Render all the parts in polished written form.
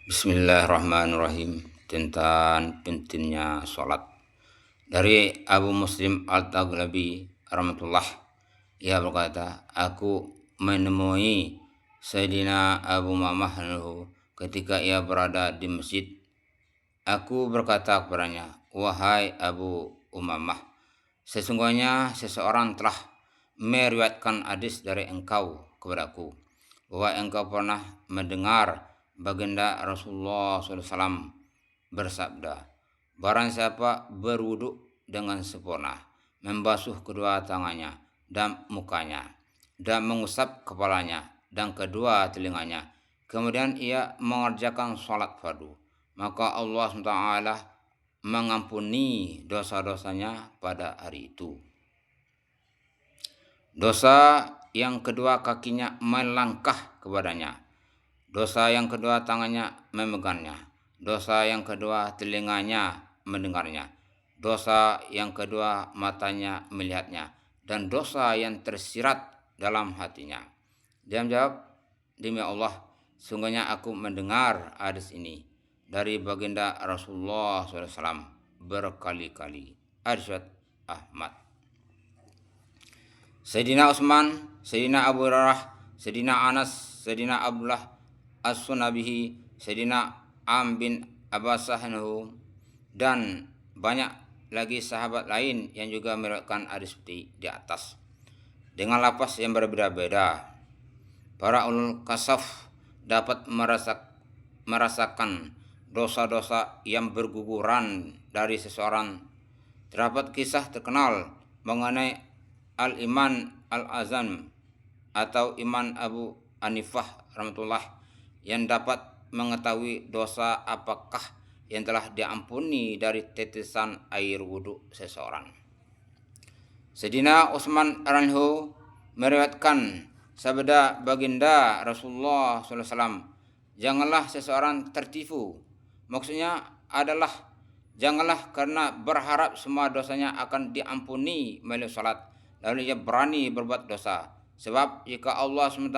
Bismillahirrahmanirrahim. Tentang pentingnya sholat. Dari Abu Muslim Al-Taghlabi rahmatullah, ia berkata, aku menemui Sayyidina Abu Umamah ketika ia berada di masjid. Aku berkata kepadanya, wahai Abu Umamah, sesungguhnya seseorang telah meriwayatkan hadis dari engkau kepadaku, bahwa engkau pernah mendengar baginda Rasulullah SAW bersabda, barang siapa berwuduk dengan sempurna, membasuh kedua tangannya dan mukanya, dan mengusap kepalanya dan kedua telinganya, kemudian ia mengerjakan sholat fardu, maka Allah SWT mengampuni dosa-dosanya pada hari itu. Dosa yang kedua, kakinya melangkah kepadanya. Dosa yang kedua, tangannya memegangnya. Dosa yang kedua, telinganya mendengarnya. Dosa yang kedua, matanya melihatnya. Dan dosa yang tersirat dalam hatinya. Dia menjawab, demi Allah, sungguhnya aku mendengar hadis ini dari baginda Rasulullah SAW berkali-kali. Hadis Ahmad. Sayyidina Utsman, Sayyidina Abu Hurairah, Sayyidina Anas, Sayyidina Abdullah As-Sunabihi, Sayyidina Am bin Abbasah dan banyak lagi sahabat lain yang juga meriwayatkan hadis seperti di atas dengan lafaz yang berbeda-beda. Para ulul kasaf dapat merasakan dosa-dosa yang berguguran dari seseorang. Terdapat kisah terkenal mengenai Al-Iman Al-Azam atau Iman Abu Hanifah rahmatullah yang dapat mengetahui dosa apakah yang telah diampuni dari tetesan air wudhu seseorang. Sayyidina Utsman Anhu meriwayatkan sabda baginda Rasulullah SAW, janganlah seseorang tertipu. Maksudnya adalah janganlah karena berharap semua dosanya akan diampuni melalui salat, lalu ia berani berbuat dosa. Sebab jika Allah SWT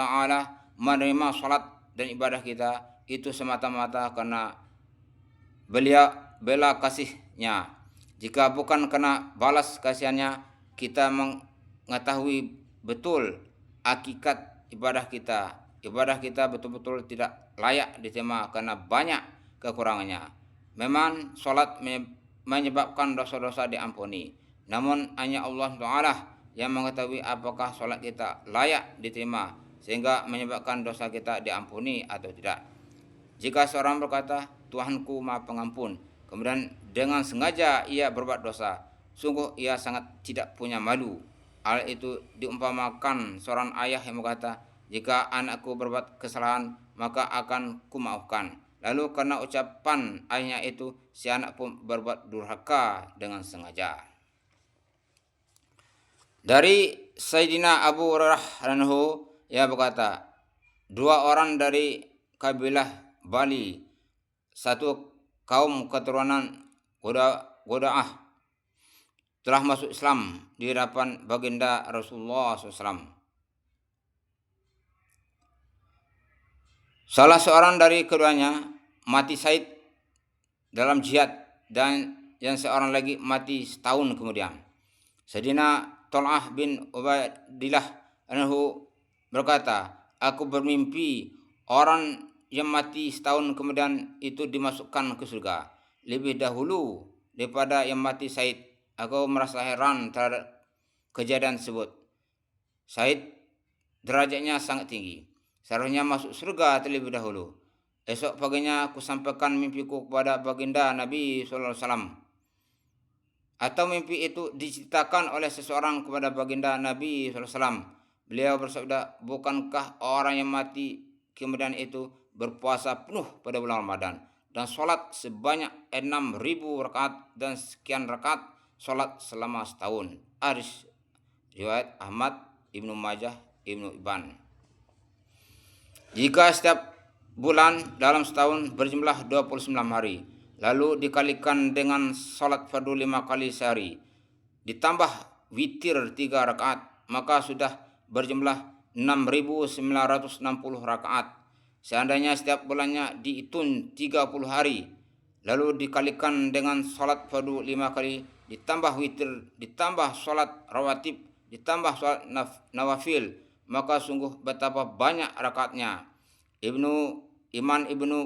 menerima salat dan ibadah kita, itu semata-mata karena bela kasihnya. Jika bukan karena balas kasihannya, kita mengetahui betul hakikat ibadah kita. Ibadah kita betul-betul tidak layak diterima karena banyak kekurangannya. Memang salat menyebabkan dosa-dosa diampuni, namun hanya Allah Ta'ala yang mengetahui apakah salat kita layak diterima sehingga menyebabkan dosa kita diampuni atau tidak. Jika seorang berkata, Tuhanku Maha Pengampun, kemudian dengan sengaja ia berbuat dosa, sungguh ia sangat tidak punya malu. Hal itu diumpamakan seorang ayah yang berkata, jika anakku berbuat kesalahan, maka akan kumaafkan. Lalu karena ucapan ayahnya itu, si anak pun berbuat durhaka dengan sengaja. Dari Sayyidina Abu Hurairah anhu, ia berkata, dua orang dari kabilah Bali, satu kaum keturunan Goda'ah, telah masuk Islam di hadapan baginda Rasulullah SAW. Salah seorang dari keduanya mati syahid dalam jihad dan yang seorang lagi mati setahun kemudian. Sayyidina Tal'ah bin Ubaidillah anhu berkata, aku bermimpi orang yang mati setahun kemudian itu dimasukkan ke surga lebih dahulu daripada yang mati syahid. Aku merasa heran terhadap kejadian tersebut. Syahid derajatnya sangat tinggi, seharusnya masuk surga terlebih dahulu. Esok paginya aku sampaikan mimpiku kepada baginda Nabi SAW. Atau mimpi itu diceritakan oleh seseorang kepada baginda Nabi SAW. Beliau bersabda, bukankah orang yang mati kemudian itu berpuasa penuh pada bulan Ramadan dan sholat sebanyak 6.000 rakaat dan sekian rakaat sholat selama setahun. Hadis riwayat Ahmad, Ibnu Majah, Ibnu Ibn. Jika setiap bulan dalam setahun berjumlah 29 hari, lalu dikalikan dengan salat fardu 5 kali sehari, ditambah witir 3 rakaat, maka sudah berjumlah 6.960 rakaat. seandainya setiap bulannya dihitung 30 hari, lalu dikalikan dengan salat fardu 5 kali, ditambah witir, ditambah salat rawatib, ditambah salat nawafil, maka sungguh betapa banyak rakaatnya. Iman Ibnu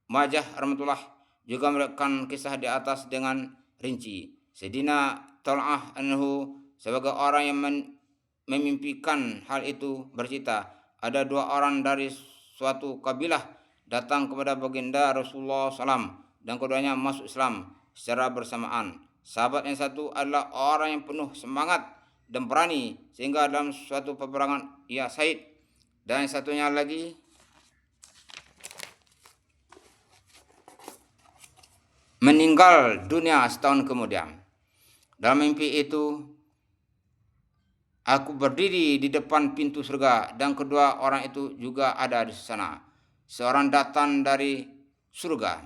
Majah rahmatullah juga meriwayatkan kisah di atas dengan rinci. Sayyidina Tal'ah anhu sebagai orang yang memimpikan hal itu bercerita, ada 2 orang dari suatu kabilah datang kepada baginda Rasulullah SAW dan keduanya masuk Islam secara bersamaan. Sahabat yang satu adalah orang yang penuh semangat dan berani sehingga dalam suatu peperangan ia syahid, dan yang satunya lagi meninggal dunia setahun kemudian. Dalam mimpi itu, aku berdiri di depan pintu surga dan kedua orang itu juga ada di sana. Seorang datang dari surga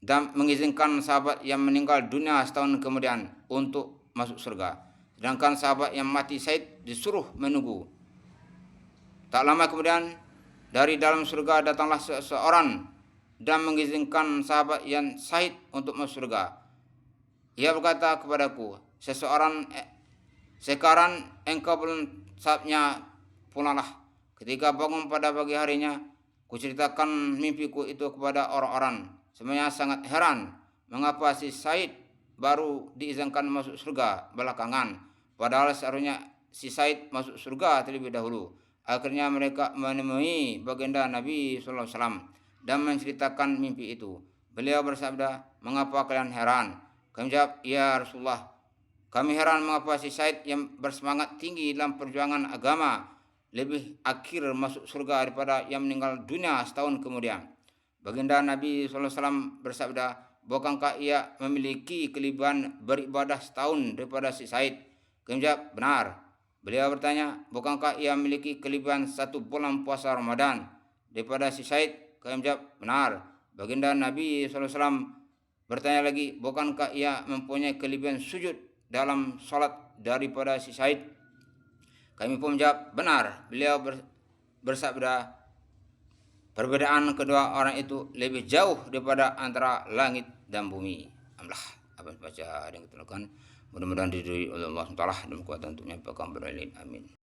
dan mengizinkan sahabat yang meninggal dunia setahun kemudian untuk masuk surga. Sedangkan sahabat yang mati syahid disuruh menunggu. Tak lama kemudian dari dalam surga datanglah seseorang dan mengizinkan sahabat yang syahid untuk masuk surga. Ia berkata kepadaku, sekarang engkau belum saatnya pulanglah. Ketika bangun pada pagi harinya, kuceritakan mimpiku itu kepada orang-orang. Semuanya sangat heran, mengapa si Said baru diizinkan masuk surga belakangan, padahal seharusnya si Said masuk surga terlebih dahulu. Akhirnya mereka menemui baginda Nabi SAW dan menceritakan mimpi itu. Beliau bersabda, mengapa kalian heran? Kami jawab, ya Rasulullah, kami heran mengapa si Said yang bersemangat tinggi dalam perjuangan agama lebih akhir masuk surga daripada yang meninggal dunia setahun kemudian. Baginda Nabi SAW bersabda, bukankah ia memiliki kelebihan beribadah setahun daripada si Said? Kami jawab, benar. Beliau bertanya, bukankah ia memiliki kelebihan 1 bulan puasa Ramadan daripada si Said? Kami jawab, benar. Baginda Nabi SAW bertanya lagi, bukankah ia mempunyai kelebihan sujud dalam salat daripada si Said? Kami pun menjawab, benar. Beliau bersabda, perbedaan kedua orang itu lebih jauh daripada antara langit dan bumi. Alhamdulillah, apa yang baca dan kita lakukan mudah-mudahan diridhoi oleh Allah SWT dan berkuatan untuk menyampaikan berilmu. Amin.